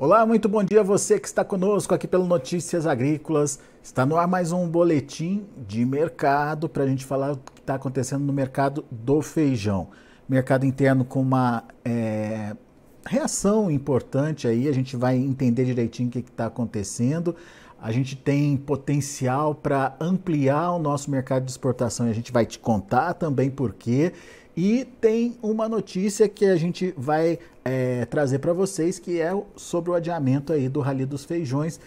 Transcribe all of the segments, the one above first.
Olá, muito bom dia a você que está conosco aqui pelo Notícias Agrícolas. Está no ar mais um boletim de mercado para a gente falar o que está acontecendo no mercado do feijão. Mercado interno com uma reação importante aí, a gente vai entender direitinho o que está acontecendo. A gente tem potencial para ampliar o nosso mercado de exportação e a gente vai te contar também por quê. E tem uma notícia que a gente vai trazer para vocês, que é sobre o adiamento aí do Rally dos Feijões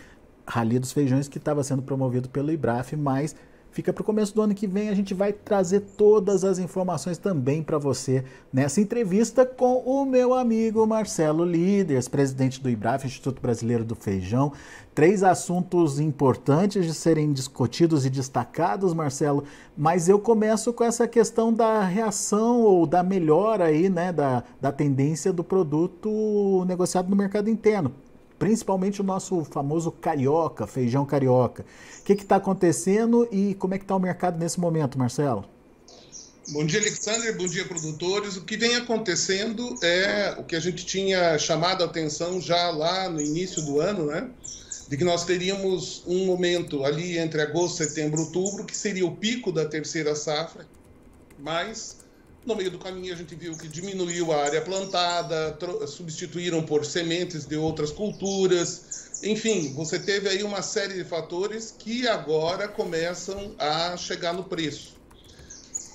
que estava sendo promovido pelo IBRAF, mas fica para o começo do ano que vem, a gente vai trazer todas as informações também para você nessa entrevista com o meu amigo Marcelo Líderes, presidente do IBRAF, Instituto Brasileiro do Feijão. 3 assuntos importantes de serem discutidos e destacados, Marcelo, mas eu começo com essa questão da reação ou da melhora aí, né, da tendência do produto negociado no mercado interno. Principalmente o nosso famoso carioca, feijão carioca. O que está acontecendo e como é que está o mercado nesse momento, Marcelo? Bom dia, Alexandre. Bom dia, produtores. O que vem acontecendo é o que a gente tinha chamado a atenção já lá no início do ano, né? De que nós teríamos um momento ali entre agosto, setembro, outubro, que seria o pico da terceira safra, mas no meio do caminho a gente viu que diminuiu a área plantada, substituíram por sementes de outras culturas. Enfim, você teve aí uma série de fatores que agora começam a chegar no preço.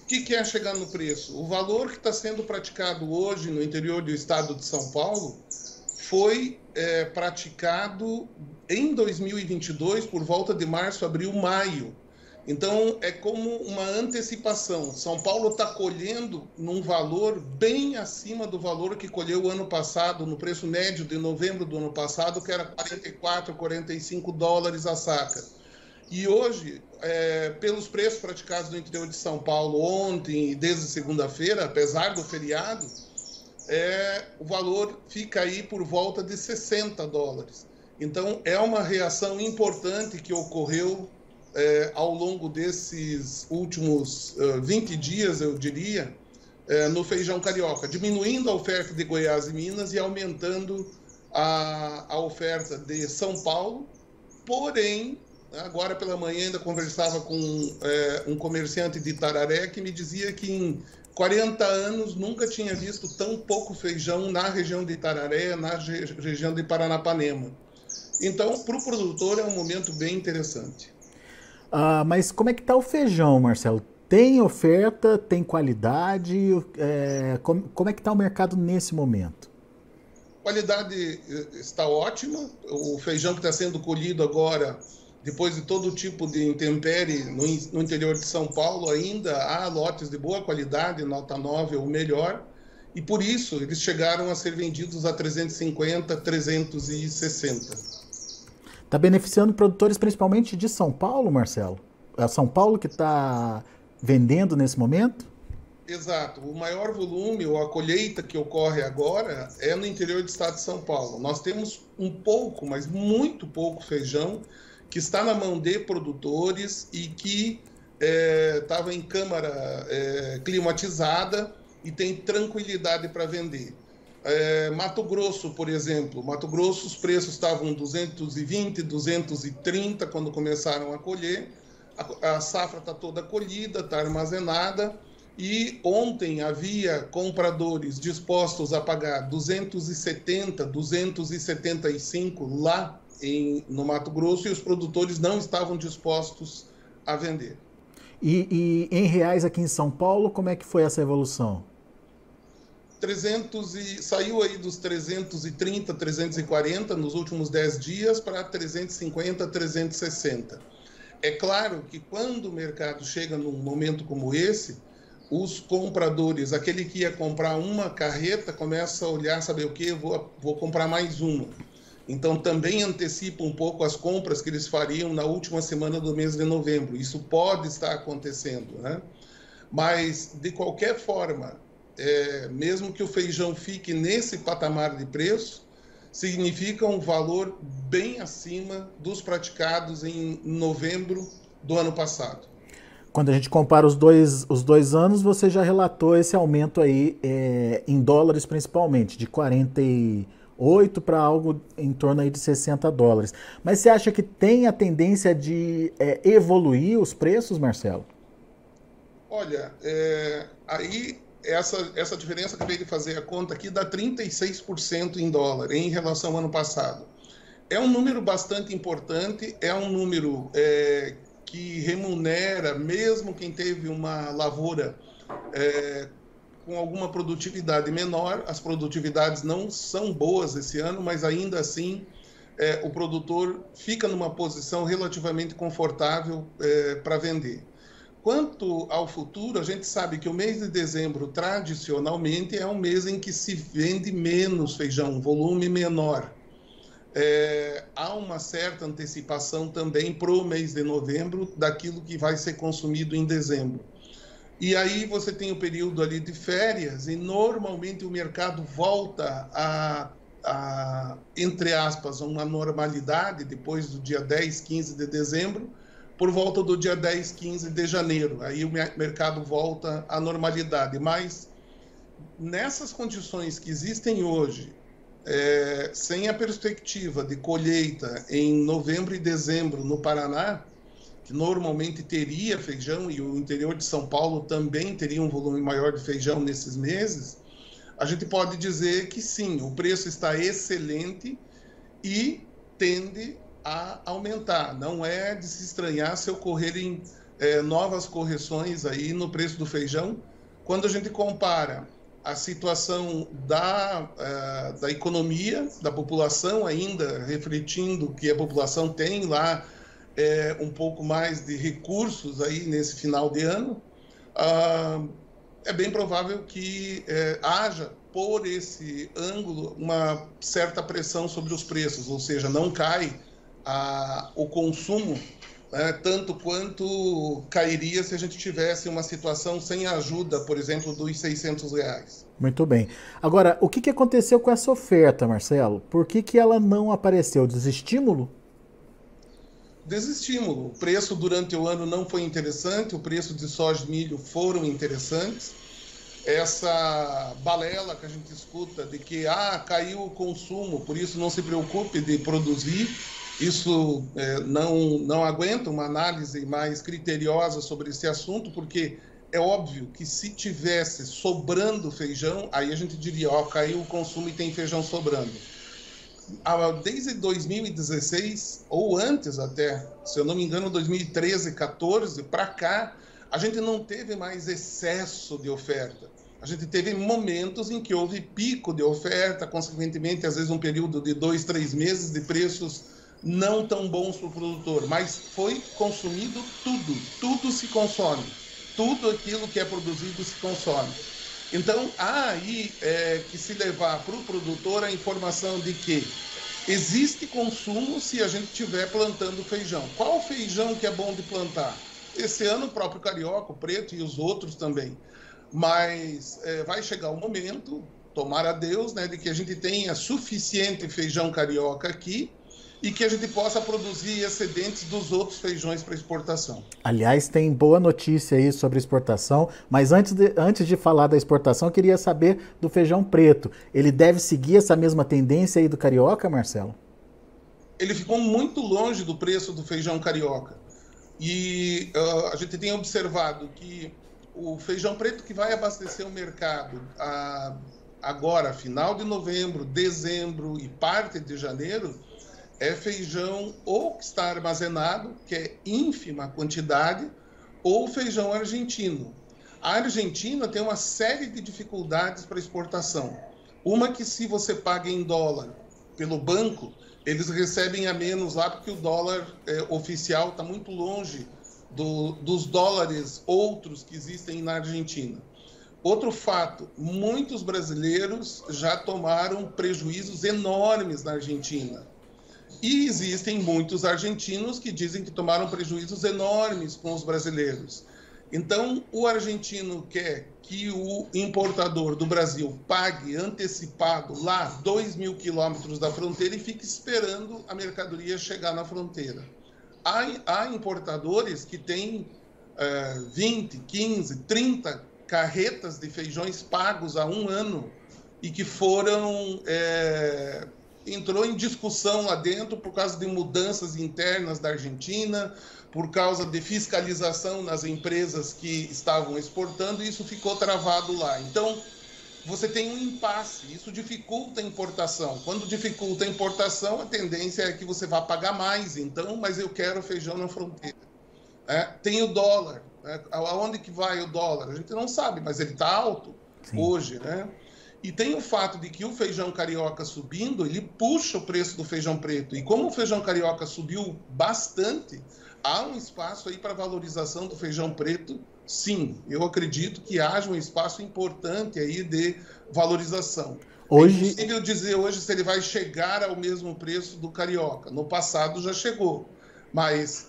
O que é chegar no preço? O valor que está sendo praticado hoje no interior do estado de São Paulo foi praticado em 2022 por volta de março, abril, maio. Então, é como uma antecipação. São Paulo está colhendo num valor bem acima do valor que colheu o ano passado, no preço médio de novembro do ano passado, que era 44, 45 dólares a saca. E hoje, pelos preços praticados no interior de São Paulo ontem e desde segunda-feira, apesar do feriado, o valor fica aí por volta de 60 dólares. Então, é uma reação importante que ocorreu ao longo desses últimos 20 dias, eu diria, no feijão carioca, diminuindo a oferta de Goiás e Minas e aumentando a oferta de São Paulo. Porém, agora pela manhã ainda conversava com um comerciante de Itararé que me dizia que em 40 anos nunca tinha visto tão pouco feijão na região de Itararé, na região de Paranapanema. Então, para o produtor é um momento bem interessante. Mas como é que está o feijão, Marcelo? Tem oferta, tem qualidade? Como é que está o mercado nesse momento? A qualidade está ótima. O feijão que está sendo colhido agora, depois de todo tipo de intempérie no interior de São Paulo, ainda há lotes de boa qualidade, nota 9 ou melhor, e por isso eles chegaram a ser vendidos a 350, 360. Está beneficiando produtores principalmente de São Paulo, Marcelo? É São Paulo que está vendendo nesse momento? Exato. O maior volume, ou a colheita que ocorre agora, é no interior do estado de São Paulo. Nós temos um pouco, mas muito pouco feijão que está na mão de produtores e que estava em câmara climatizada e tem tranquilidade para vender. Mato Grosso, por exemplo. Mato Grosso, os preços estavam 220, 230 quando começaram a colher. A safra está toda colhida, está armazenada. E ontem havia compradores dispostos a pagar 270, 275 lá no Mato Grosso e os produtores não estavam dispostos a vender. E em reais aqui em São Paulo, como é que foi essa evolução? Saiu aí dos 330, 340 nos últimos 10 dias para 350, 360. É claro que quando o mercado chega num momento como esse, os compradores, aquele que ia comprar uma carreta, começa a olhar, saber o que, vou comprar mais uma. Então também antecipa um pouco as compras que eles fariam na última semana do mês de novembro. Isso pode estar acontecendo, né? Mas, de qualquer forma, mesmo que o feijão fique nesse patamar de preço, significa um valor bem acima dos praticados em novembro do ano passado. Quando a gente compara os dois anos, você já relatou esse aumento aí em dólares principalmente, de 48 8 para algo em torno aí de 60 dólares. Mas você acha que tem a tendência de evoluir os preços, Marcelo? Olha, aí essa diferença que eu acabei de fazer a conta aqui dá 36% em dólar em relação ao ano passado. É um número bastante importante, é um número que remunera mesmo quem teve uma lavoura com alguma produtividade menor. As produtividades não são boas esse ano, mas ainda assim o produtor fica numa posição relativamente confortável para vender. Quanto ao futuro, a gente sabe que o mês de dezembro, tradicionalmente, é um mês em que se vende menos feijão, volume menor. Há uma certa antecipação também para o mês de novembro daquilo que vai ser consumido em dezembro. E aí você tem o período ali de férias e normalmente o mercado volta entre aspas, uma normalidade depois do dia 10, 15 de dezembro, por volta do dia 10, 15 de janeiro. Aí o mercado volta à normalidade. Mas nessas condições que existem hoje, sem a perspectiva de colheita em novembro e dezembro no Paraná, que normalmente teria feijão, e o interior de São Paulo também teria um volume maior de feijão nesses meses, a gente pode dizer que sim, o preço está excelente e tende a aumentar. Não é de se estranhar se ocorrerem novas correções aí no preço do feijão. Quando a gente compara a situação da economia, da população ainda, refletindo que a população tem lá um pouco mais de recursos aí nesse final de ano, é bem provável que haja, por esse ângulo, uma certa pressão sobre os preços, ou seja, não cai o consumo tanto quanto cairia se a gente tivesse uma situação sem a ajuda, por exemplo, dos R$ 600. Muito bem. Agora, o que aconteceu com essa oferta, Marcelo? Por que ela não apareceu? Desestímulo? Desestímulo. O preço durante o ano não foi interessante, o preço de soja e milho foram interessantes. Essa balela que a gente escuta de que caiu o consumo, por isso não se preocupe de produzir, isso não aguenta uma análise mais criteriosa sobre esse assunto, porque é óbvio que se tivesse sobrando feijão, aí a gente diria, caiu o consumo e tem feijão sobrando. Desde 2016, ou antes até, se eu não me engano, 2013, 14, para cá, a gente não teve mais excesso de oferta. A gente teve momentos em que houve pico de oferta, consequentemente, às vezes um período de 2, 3 meses de preços não tão bons para o produtor, mas foi consumido tudo se consome, tudo aquilo que é produzido se consome. Então, há aí que se levar para o produtor a informação de que existe consumo se a gente estiver plantando feijão. Qual feijão que é bom de plantar? Esse ano o próprio carioca, o preto e os outros também. Mas vai chegar o momento, tomara a Deus, de que a gente tenha suficiente feijão carioca aqui e que a gente possa produzir excedentes dos outros feijões para exportação. Aliás, tem boa notícia aí sobre exportação, mas antes de falar da exportação, eu queria saber do feijão preto. Ele deve seguir essa mesma tendência aí do carioca, Marcelo? Ele ficou muito longe do preço do feijão carioca. E a gente tem observado que o feijão preto que vai abastecer o mercado agora, final de novembro, dezembro e parte de janeiro, é feijão ou que está armazenado, que é ínfima quantidade, ou feijão argentino. A Argentina tem uma série de dificuldades para exportação. Uma que, se você paga em dólar pelo banco, eles recebem a menos lá, porque o dólar oficial está muito longe dos dólares outros que existem na Argentina. Outro fato, muitos brasileiros já tomaram prejuízos enormes na Argentina. E existem muitos argentinos que dizem que tomaram prejuízos enormes com os brasileiros. Então, o argentino quer que o importador do Brasil pague antecipado lá 2.000 quilômetros da fronteira e fique esperando a mercadoria chegar na fronteira. Há importadores que têm 20, 15, 30 carretas de feijões pagos há um ano e que foram entrou em discussão lá dentro por causa de mudanças internas da Argentina, por causa de fiscalização nas empresas que estavam exportando, e isso ficou travado lá. Então, você tem um impasse, isso dificulta a importação. Quando dificulta a importação, a tendência é que você vá pagar mais, então, mas eu quero feijão na fronteira. Tem o dólar. Aonde que vai o dólar? A gente não sabe, mas ele está alto. Sim. Hoje, né? E tem o fato de que o feijão carioca subindo, ele puxa o preço do feijão preto. E como o feijão carioca subiu bastante, há um espaço aí para valorização do feijão preto. Sim, eu acredito que haja um espaço importante aí de valorização. Hoje... É impossível dizer hoje se ele vai chegar ao mesmo preço do carioca. No passado já chegou, mas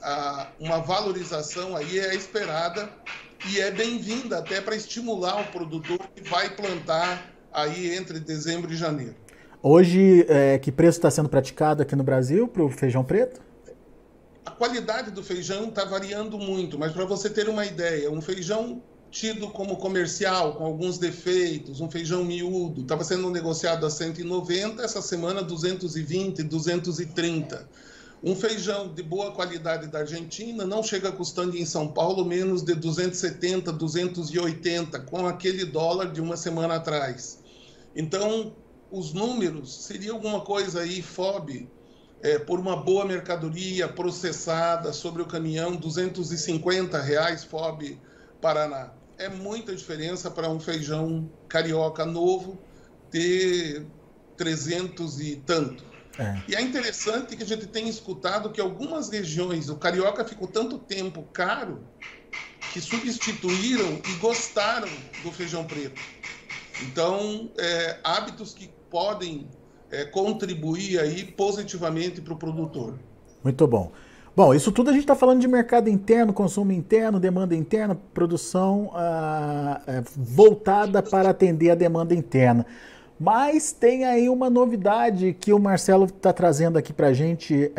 uma valorização aí é esperada e é bem-vinda até para estimular o produtor que vai plantar aí entre dezembro e janeiro. Hoje, que preço está sendo praticado aqui no Brasil para o feijão preto? A qualidade do feijão está variando muito, mas para você ter uma ideia, um feijão tido como comercial, com alguns defeitos, um feijão miúdo, estava sendo negociado a 190, essa semana 220, 230. Um feijão de boa qualidade da Argentina não chega custando em São Paulo menos de 270, 280, com aquele dólar de uma semana atrás. Então, os números seria alguma coisa aí, FOB, por uma boa mercadoria processada sobre o caminhão, R$250 FOB Paraná. É muita diferença para um feijão carioca novo ter 300 e tanto. E é interessante que a gente tem escutado que algumas regiões, o carioca ficou tanto tempo caro, que substituíram e gostaram do feijão preto. Então, hábitos que podem contribuir aí positivamente para o produtor. Muito bom. Bom, isso tudo a gente está falando de mercado interno, consumo interno, demanda interna, produção voltada para atender a demanda interna. Mas tem aí uma novidade que o Marcelo está trazendo aqui para a gente,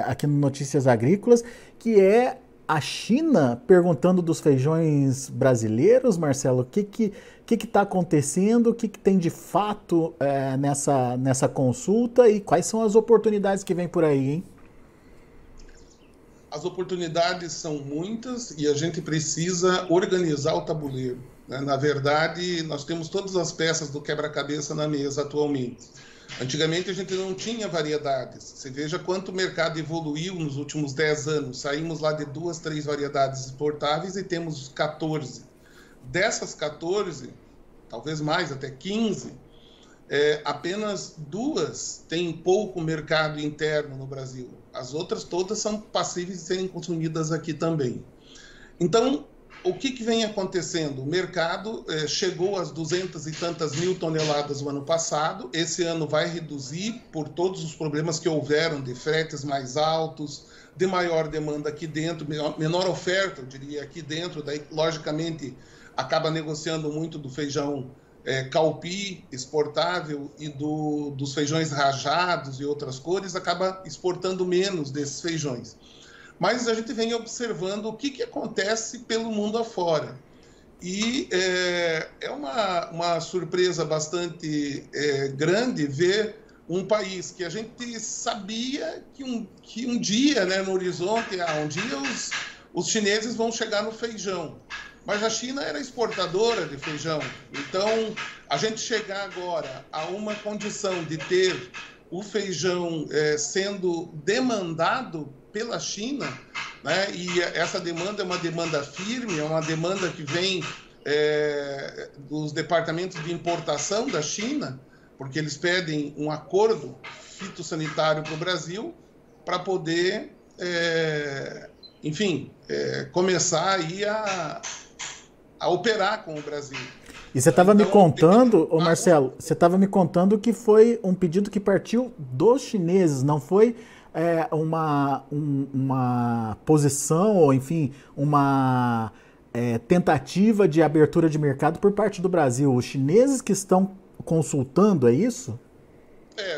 aqui no Notícias Agrícolas, que é a China perguntando dos feijões brasileiros. Marcelo, o que está acontecendo, o que tem de fato nessa consulta e quais são as oportunidades que vem por aí, hein? As oportunidades são muitas e a gente precisa organizar o tabuleiro. Na verdade, nós temos todas as peças do quebra-cabeça na mesa atualmente. Antigamente a gente não tinha variedades. Você veja quanto o mercado evoluiu nos últimos 10 anos. Saímos lá de 2, 3 variedades exportáveis e temos 14. Dessas 14, talvez mais, até 15, apenas 2 têm pouco mercado interno no Brasil. As outras todas são passíveis de serem consumidas aqui também. Então, o que vem acontecendo? O mercado chegou às 200 e tantas mil toneladas no ano passado. Esse ano vai reduzir por todos os problemas que houveram de fretes mais altos, de maior demanda aqui dentro, menor oferta, eu diria, aqui dentro. Daí, logicamente, acaba negociando muito do feijão calpi exportável e dos feijões rajados e outras cores, acaba exportando menos desses feijões. Mas a gente vem observando o que acontece pelo mundo afora. E é uma surpresa bastante grande ver um país que a gente sabia que um dia, né, no horizonte, um dia os chineses vão chegar no feijão. Mas a China era exportadora de feijão. Então, a gente chegar agora a uma condição de ter o feijão sendo demandado pela China, né? E essa demanda é uma demanda firme, é uma demanda que vem dos departamentos de importação da China, porque eles pedem um acordo fitossanitário para o Brasil para poder, começar aí a operar com o Brasil. E você estava me contando, Marcelo, você estava me contando que foi um pedido que partiu dos chineses, não foi uma posição, ou enfim, uma tentativa de abertura de mercado por parte do Brasil. Os chineses que estão consultando, é isso?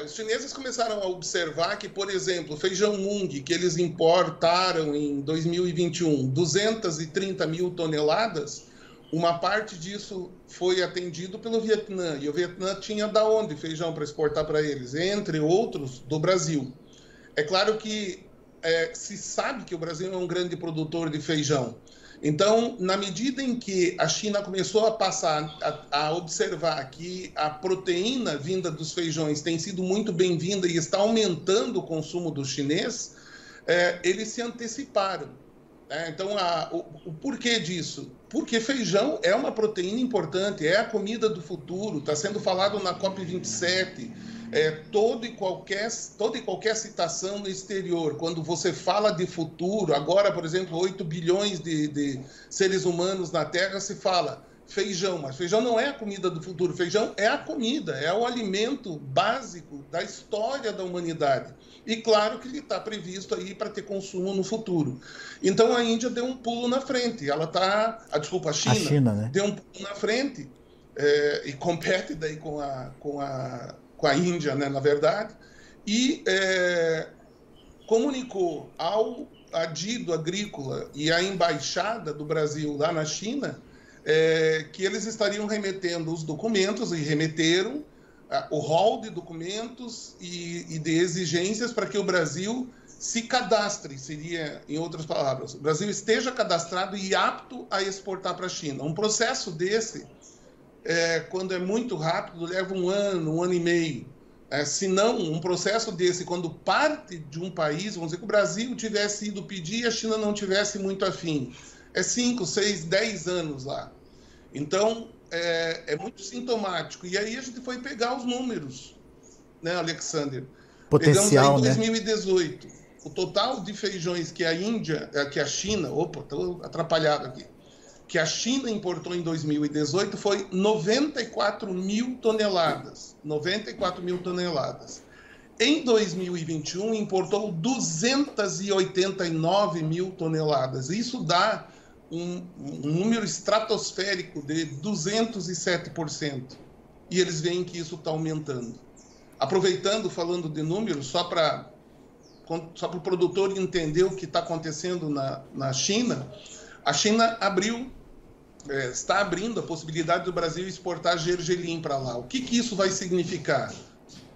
Os chineses começaram a observar que, por exemplo, o feijão Mung, que eles importaram em 2021, 230 mil toneladas, uma parte disso foi atendido pelo Vietnã, e o Vietnã tinha da onde feijão para exportar para eles, entre outros, do Brasil. É claro que se sabe que o Brasil é um grande produtor de feijão. Então, na medida em que a China começou a passar a observar que a proteína vinda dos feijões tem sido muito bem-vinda e está aumentando o consumo do chinês, eles se anteciparam. Então, o porquê disso? Porque feijão é uma proteína importante, é a comida do futuro, está sendo falado na COP27, toda e qualquer citação no exterior, quando você fala de futuro, agora, por exemplo, 8 bilhões de seres humanos na Terra, se fala feijão, mas feijão não é a comida do futuro, feijão é a comida, é o alimento básico da história da humanidade. E claro que ele está previsto aí para ter consumo no futuro. Então a Índia deu um pulo na frente, a China, né? Deu um pulo na frente e compete daí com a Índia, né, na verdade, e comunicou ao Adido Agrícola e à Embaixada do Brasil lá na China que eles estariam remetendo os documentos, e remeteram o rol de documentos e de exigências para que o Brasil se cadastre, seria, em outras palavras, o Brasil esteja cadastrado e apto a exportar para a China. Um processo desse, quando é muito rápido, leva um ano e meio. Se não, um processo desse, quando parte de um país, vamos dizer que o Brasil tivesse ido pedir e a China não tivesse muito afim, 5, 6, 10 anos lá. Então, é muito sintomático. E aí a gente foi pegar os números, né, Alexander? Potencial, pegamos aí em né? 2018. O total de feijões que a China, estou atrapalhado aqui, que a China importou em 2018 foi 94 mil toneladas. 94 mil toneladas. Em 2021, importou 289 mil toneladas. Isso dá um número estratosférico de 207%. E eles veem que isso está aumentando. Aproveitando, falando de números, só para o produtor entender o que está acontecendo na China, a China está abrindo a possibilidade do Brasil exportar gergelim para lá. O que isso vai significar?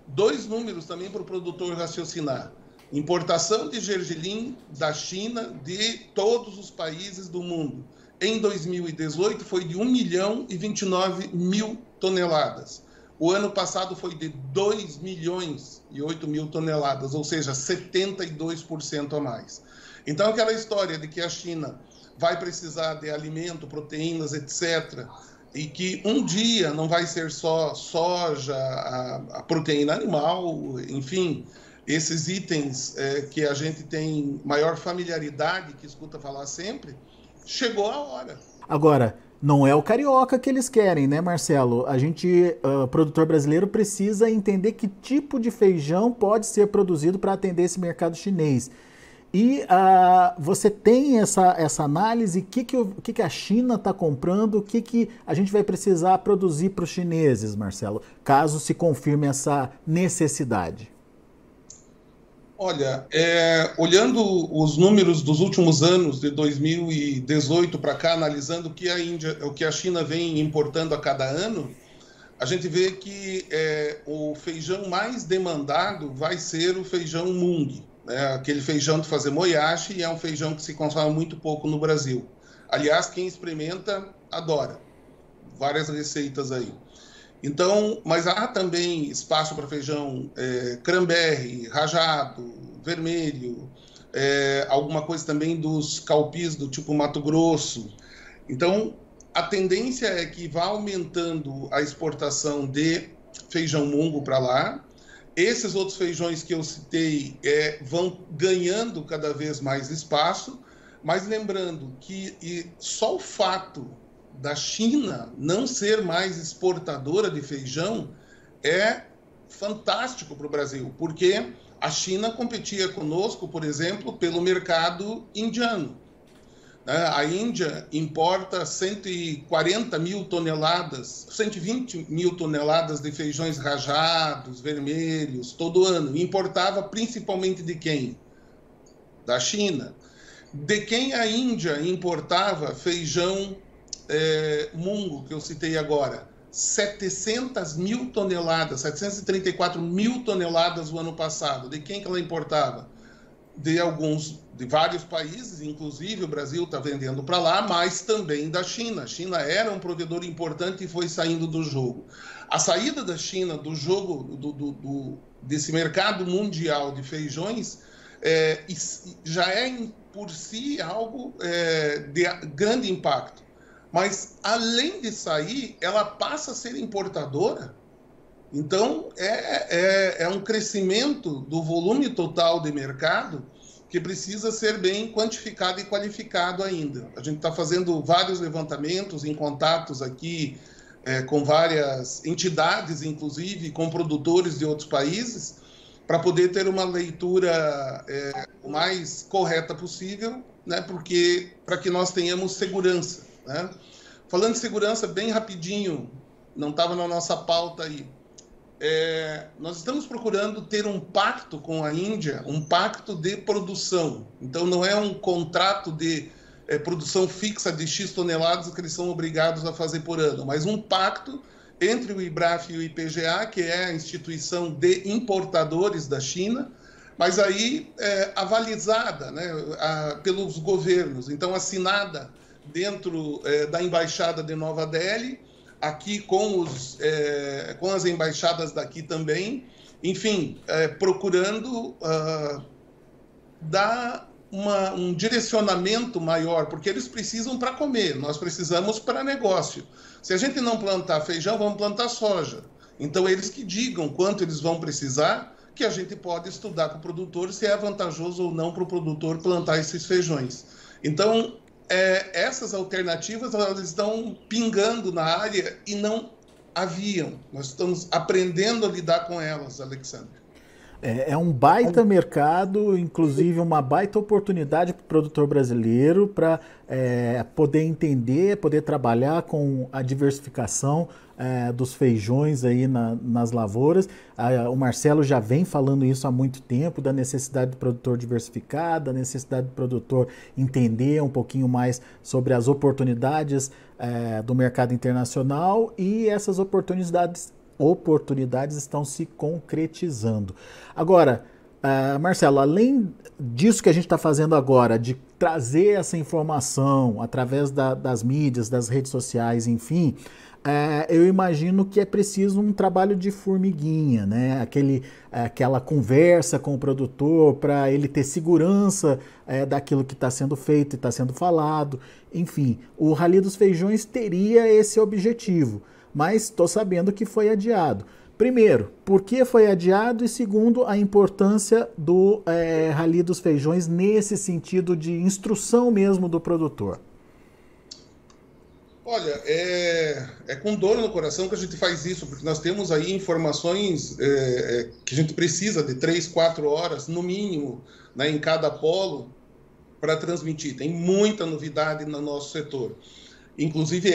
2 números também para o produtor raciocinar. Importação de gergelim da China de todos os países do mundo. Em 2018 foi de 1 milhão e 29 mil toneladas. O ano passado foi de 2 milhões e 8 mil toneladas, ou seja, 72% a mais. Então, aquela história de que a China vai precisar de alimento, proteínas, etc., e que um dia não vai ser só soja, a proteína animal, enfim, esses itens que a gente tem maior familiaridade, que escuta falar sempre, chegou a hora. Agora, não é o carioca que eles querem, né, Marcelo? A gente, produtor brasileiro, precisa entender que tipo de feijão pode ser produzido para atender esse mercado chinês. E você tem essa análise, o que a China está comprando, o que a gente vai precisar produzir para os chineses, Marcelo, caso se confirme essa necessidade? Olha, olhando os números dos últimos anos, de 2018 para cá, analisando o que a China vem importando a cada ano, a gente vê que o feijão mais demandado vai ser o feijão Mung, né? Aquele feijão de fazer moyashi, e é um feijão que se consome muito pouco no Brasil. Aliás, quem experimenta, adora. Várias receitas aí. Então, mas há também espaço para feijão cranberry, rajado, vermelho, alguma coisa também dos calpis do tipo Mato Grosso. Então, a tendência é que vá aumentando a exportação de feijão mungo para lá. Esses outros feijões que eu citei vão ganhando cada vez mais espaço, mas lembrando que só o fato da China não ser mais exportadora de feijão é fantástico para o Brasil, porque a China competia conosco, por exemplo, pelo mercado indiano. A Índia importa 140 mil toneladas, 120 mil toneladas de feijões rajados, vermelhos, todo ano. Importava principalmente de quem? Da China. De quem a Índia importava feijão Mungo, que eu citei agora, 700 mil toneladas, 734 mil toneladas o ano passado. De quem que ela importava? De vários países, inclusive o Brasil está vendendo para lá, mas também da China. A China era um provedor importante e foi saindo do jogo. A saída da China do jogo, desse mercado mundial de feijões, já é por si algo de grande impacto. Mas, além de sair, ela passa a ser importadora. Então, é um crescimento do volume total de mercado que precisa ser bem quantificado e qualificado ainda. A gente está fazendo vários levantamentos, em contatos aqui com várias entidades, inclusive com produtores de outros países, para poder ter uma leitura o mais correta possível, né, para que nós tenhamos segurança, né? Falando de segurança, bem rapidinho, não estava na nossa pauta aí, nós estamos procurando ter um pacto com a Índia, um pacto de produção. Então, não é um contrato de produção fixa de X toneladas que eles são obrigados a fazer por ano, mas um pacto entre o IBRAF e o IPGA, que é a instituição de importadores da China, mas aí avalizada, né, pelos governos, então assinada dentro da Embaixada de Nova Delhi, aqui com as embaixadas daqui também, enfim, procurando dar um direcionamento maior, porque eles precisam para comer, nós precisamos para negócio. Se a gente não plantar feijão, vamos plantar soja. Então, eles que digam quanto eles vão precisar, que a gente pode estudar com o produtor se é vantajoso ou não para o produtor plantar esses feijões. Então, essas alternativas elas estão pingando na área e não haviam. Nós estamos aprendendo a lidar com elas, Alexandre. É um baita mercado, inclusive uma baita oportunidade para o produtor brasileiro para poder entender, poder trabalhar com a diversificação dos feijões aí nas lavouras. O Marcelo já vem falando isso há muito tempo, da necessidade do produtor diversificar, da necessidade do produtor entender um pouquinho mais sobre as oportunidades do mercado internacional, e essas oportunidades estão se concretizando. Agora, Marcelo, além disso que a gente está fazendo agora, de trazer essa informação através das mídias, das redes sociais, enfim, eu imagino que é preciso um trabalho de formiguinha, né? Aquela conversa com o produtor para ele ter segurança daquilo que está sendo feito e está sendo falado. Enfim, o Rally dos Feijões teria esse objetivo, mas estou sabendo que foi adiado. Primeiro, por que foi adiado? E segundo, a importância do Rally dos Feijões nesse sentido de instrução mesmo do produtor. Olha, é com dor no coração que a gente faz isso, porque nós temos aí informações que a gente precisa de 3, 4 horas, no mínimo, né, em cada polo, para transmitir. Tem muita novidade no nosso setor. Inclusive,